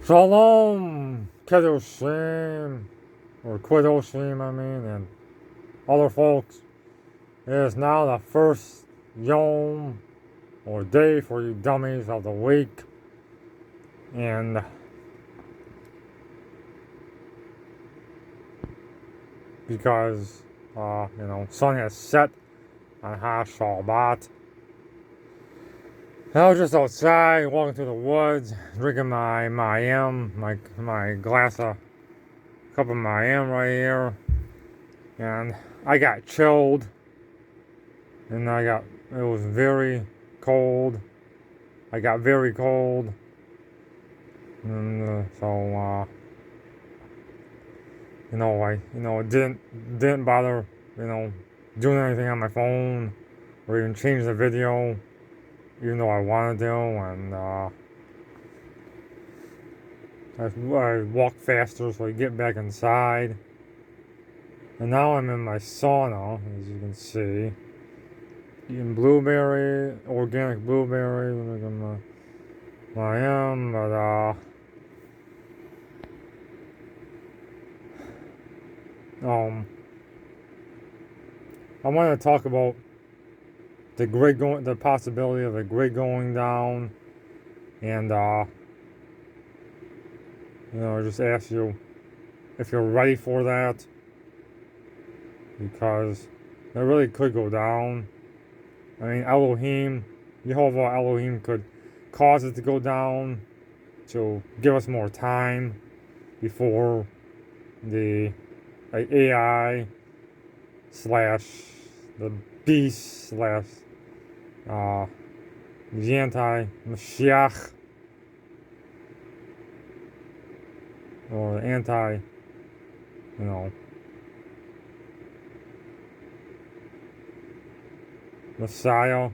Shalom, Kedoshim, or Kedoshim, and other folks. It is now the first Yom, or day for you dummies of the week. And because, sun has set on Ha Shabbat. I was just outside, walking through the woods, drinking my glass of cup of Mayim right here, and I got chilled, and it was very cold. I got very cold, and it didn't bother, doing anything on my phone, or even change the video, even though I wanted to, and I walked faster so I get back inside. And now I'm in my sauna, as you can see. Eating organic blueberry, I am, but I want to talk about the possibility of the grid going down, and just ask you if you're ready for that, because it really could go down. I mean, Yehovah Elohim could cause it to go down to give us more time before the AI / the beast / the anti-Mashiach, or the Messiah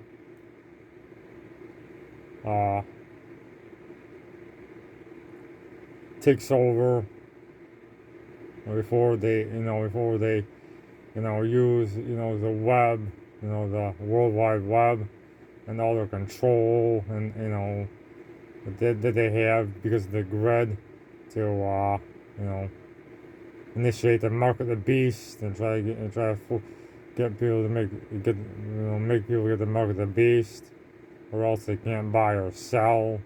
takes over, before they use the web, the World Wide Web, and all their control, and that they have because of the grid to initiate the mark of the beast, and try to get people to make people get the mark of the beast, or else they can't buy or sell.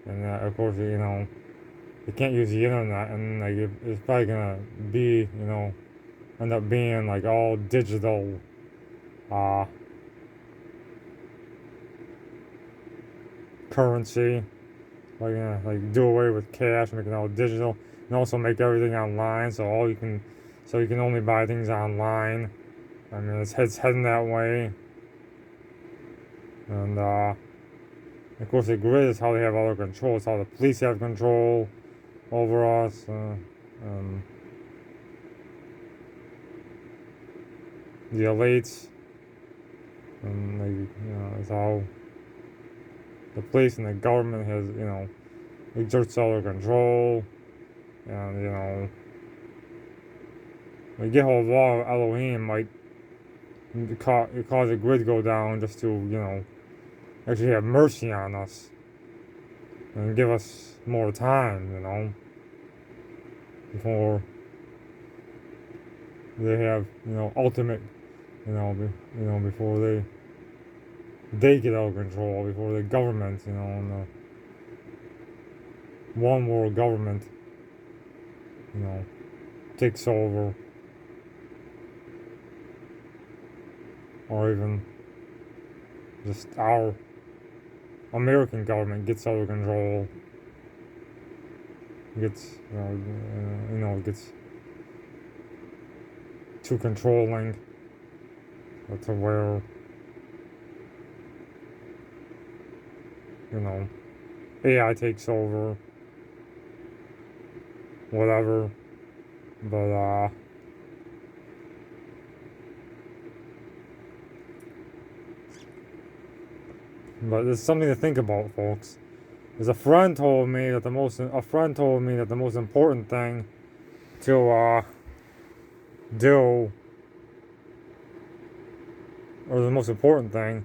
And of course, they can't use the internet, and it's probably gonna be end up being like all digital currency, like do away with cash, make it all digital, and also make everything online, so you can only buy things online. I mean, it's heading that way. And of course, the grid is how they have all their control. It's how the police have control over us. The elites, and it's how the police and the government has exerts all their control, and Yehovah Elohim might cause the grid to go down just to actually have mercy on us and give us more time, before they have ultimate, before they get out of control, before the government, and the one world government, takes over, or even just our American government gets out of control, gets gets too controlling, to where AI takes over, whatever. But it's something to think about, folks. As a friend told me that the most important thing to do, or the most important thing,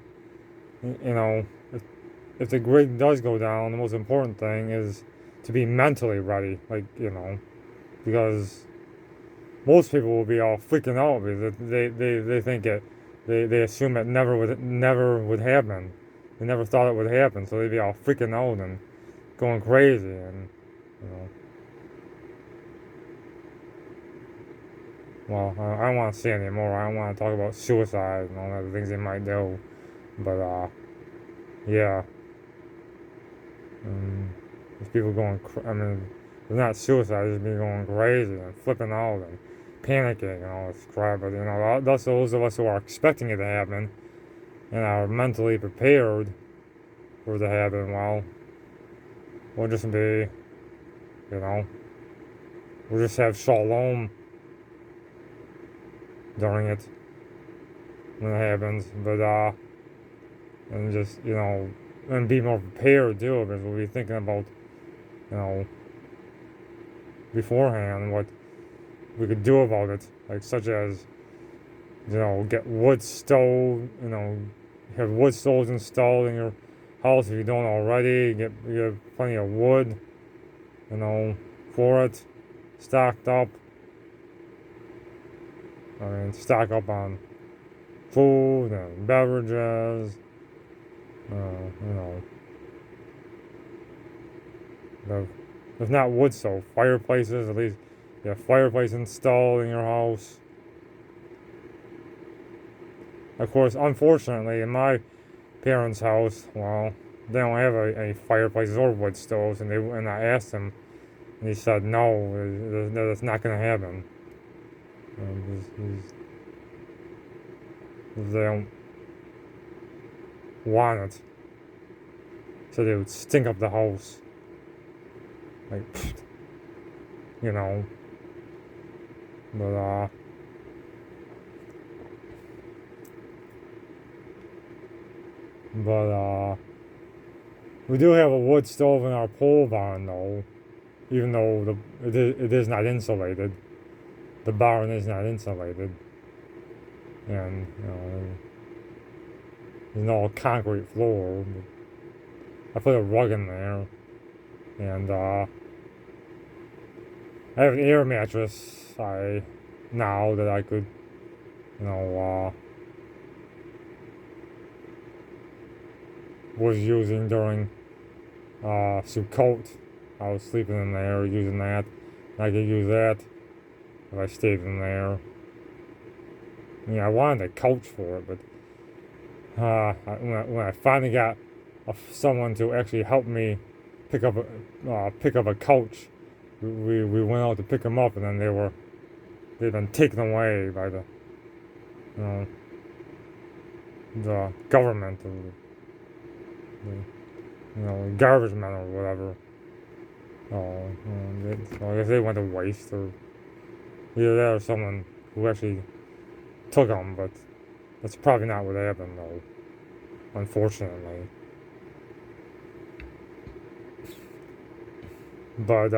if the grid does go down, the most important thing is to be mentally ready, like, because most people will be all freaking out because they think they assume it never would happen. They never thought it would happen, so they'd be all freaking out and going crazy, and you know. Well, I don't want to say anymore. I don't want to talk about suicide and all the things they might do, but yeah. There's people going. I mean, it's not suicide. It's people going crazy and flipping out and panicking and all this crap. But that's those of us who are expecting it to happen and are mentally prepared for it to happen. Well, we'll just be, we'll just have shalom during it when it happens. But and just and be more prepared too, because we'll be thinking about beforehand what we could do about it, like such as get wood stove, have wood stoves installed in your house if you don't already. Get plenty of wood, for it, stocked up. I mean, stock up on food and beverages. If not wood stove, fireplaces, at least you have fireplace installed in your house. Of course, unfortunately, in my parents' house, well, they don't have any fireplaces or wood stoves, and I asked him, and he said no, that's not going to happen. They don't want it, so they would stink up the house, like, but we do have a wood stove in our pole barn, though, even though it is not insulated. The barn is not insulated, and there's no concrete floor. I put a rug in there, and I have an air mattress. Now that I could, was using during Sukkot. I was sleeping in there, using that. I could use that if I stayed in there. I wanted a couch for it, but when I finally got someone to actually help me pick up a couch, we went out to pick them up, and then they'd been taken away by the government, or the garbage men or whatever. So I guess they went to waste, or either that or someone who actually took them, but that's probably not what happened, though, unfortunately. But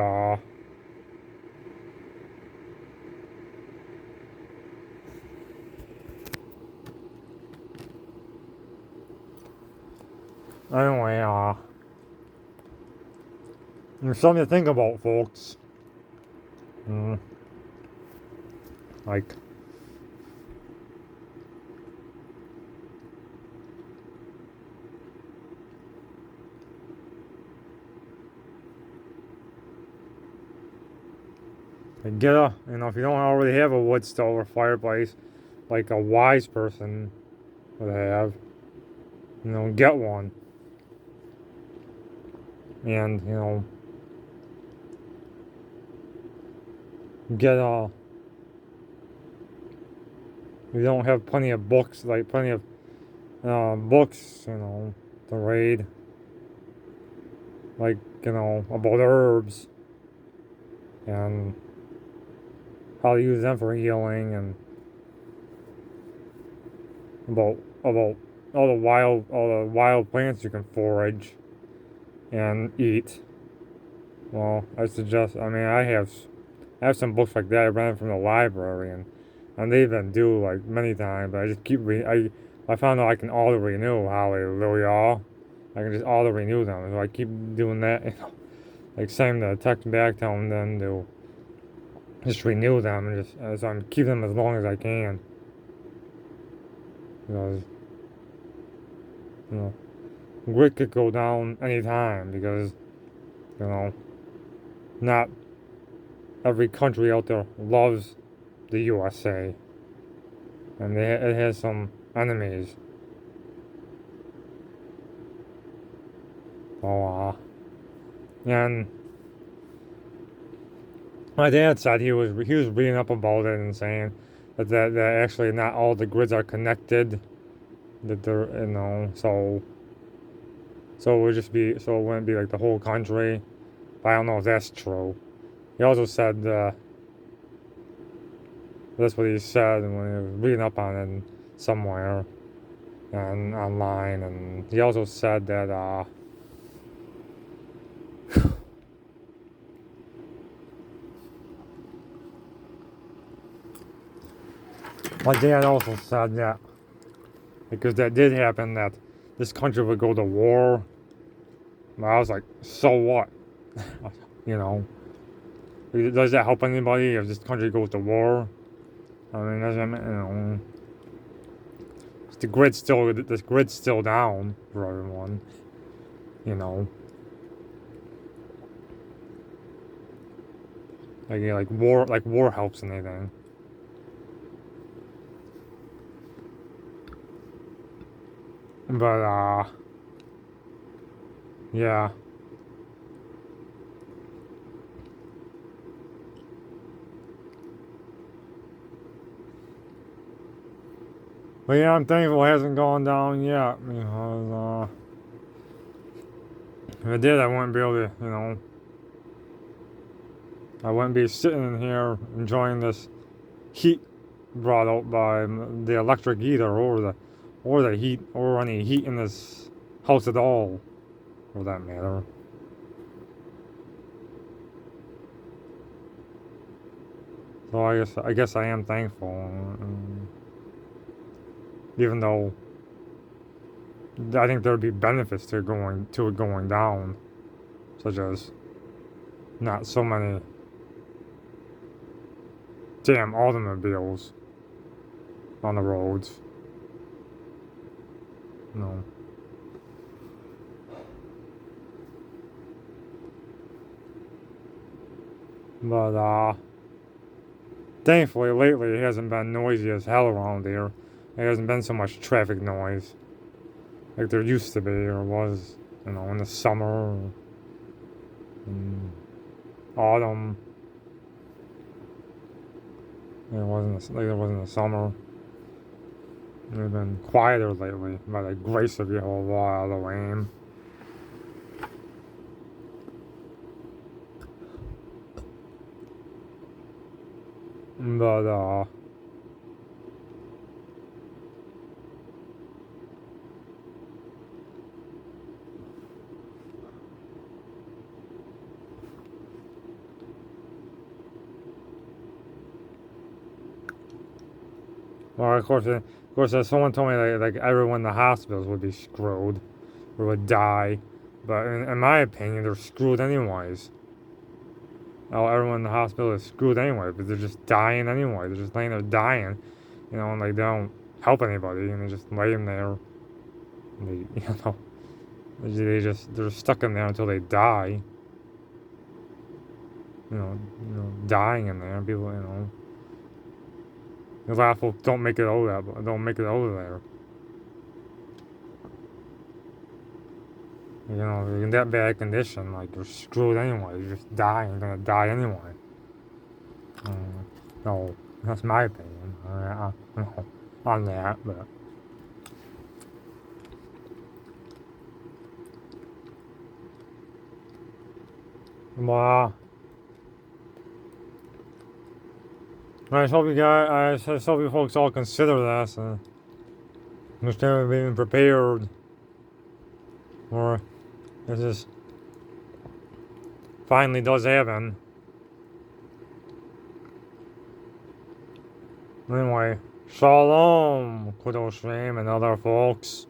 anyway, there's something to think about, folks. Like, if you don't already have a wood stove or fireplace, like a wise person would have, get one. And, get if you don't have plenty of books, like plenty of books, to read, like, about herbs and how to use them for healing, and about all the wild plants you can forage and eat. Well, I have some books like that. I rented from the library, and they've been due like many times, but I just keep I found out I can auto renew. Hallelujah! I can just auto renew them, so I keep doing that. like sending the text back telling them to just renew them and just so I'm keep them as long as I can. Because you know, grid could go down anytime because you know not every country out there loves the USA, and it has some enemies. So and my dad said he was reading up about it and saying that actually not all the grids are connected. That they're so it would just be so it wouldn't be like the whole country. But I don't know if that's true. He also said that's what he said when he was reading up on it somewhere and online, and he also said that my dad also said that because that did happen that this country would go to war. But I was like, so what? You know, does that help anybody if this country goes to war? I mean, doesn't this grid's still down for everyone. You know, like war helps anything. But yeah. But yeah, I'm thankful it hasn't gone down yet because if it did, I wouldn't be able to, I wouldn't be sitting in here enjoying this heat brought out by the electric heater or the heat or any heat in this house at all, for that matter. So I guess I am thankful, even though I think there'd be benefits to it going down, such as not so many damn automobiles on the roads. No. But thankfully lately it hasn't been noisy as hell around here. There hasn't been so much traffic noise like there used to be or was, in the summer or in autumn. It wasn't like it wasn't the summer. It's been quieter lately by the grace of Yehovah Elohim. But well, of course, someone told me like everyone in the hospitals would be screwed or would die. But in my opinion, they're screwed anyways. Oh, everyone in the hospital is screwed anyway, but they're just dying anyway. They're just laying there dying, and like they don't help anybody, and they're just laying there. And they're stuck in there until they die. Dying in there. People, a lot of folks don't make it over there. In that bad condition, like you're screwed anyway. You're just dying. You're gonna die anyway. No, that's my opinion. On that, but. Well, I just hope you folks all consider this and instead of being prepared for this finally does happen. Anyway, Shalom, Kudoshim, and other folks.